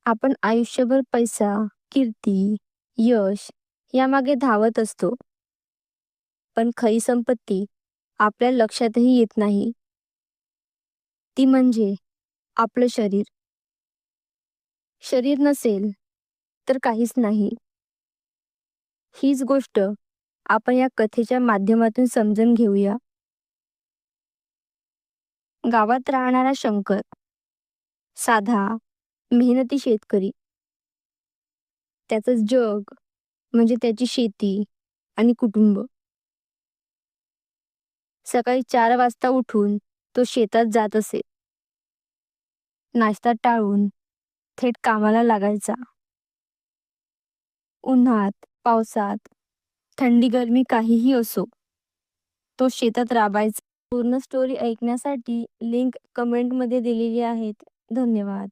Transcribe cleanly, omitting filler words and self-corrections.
आपण आयुष्यभर पैसा, कीर्ती, यश यामागे धावत असतो. पण खरी संपत्ती आपल्या लक्षातही येत नाही. ती म्हणजे आपलं शरीर. शरीर नसेल तर काहीच नाही. हीच गोष्ट आपण या कथेच्या माध्यमातून समजून घेऊया. गावात राहणारा शंकर, साधा, मेहनती शेतकरी. त्याचं जग म्हणजे त्याची शेती आणि कुटुंब. सकाळी 4 वाजता उठून तो शेतात जात असे. नाश्ता टाळून थेट कामाला लागायचा. उन्हात, पावसात, थंडी गर्मी काहीही असो, तो शेतात राबायचा. पूर्ण स्टोरी ऐकण्यासाठी लिंक कमेंटमध्ये दिलेली आहेत. धन्यवाद.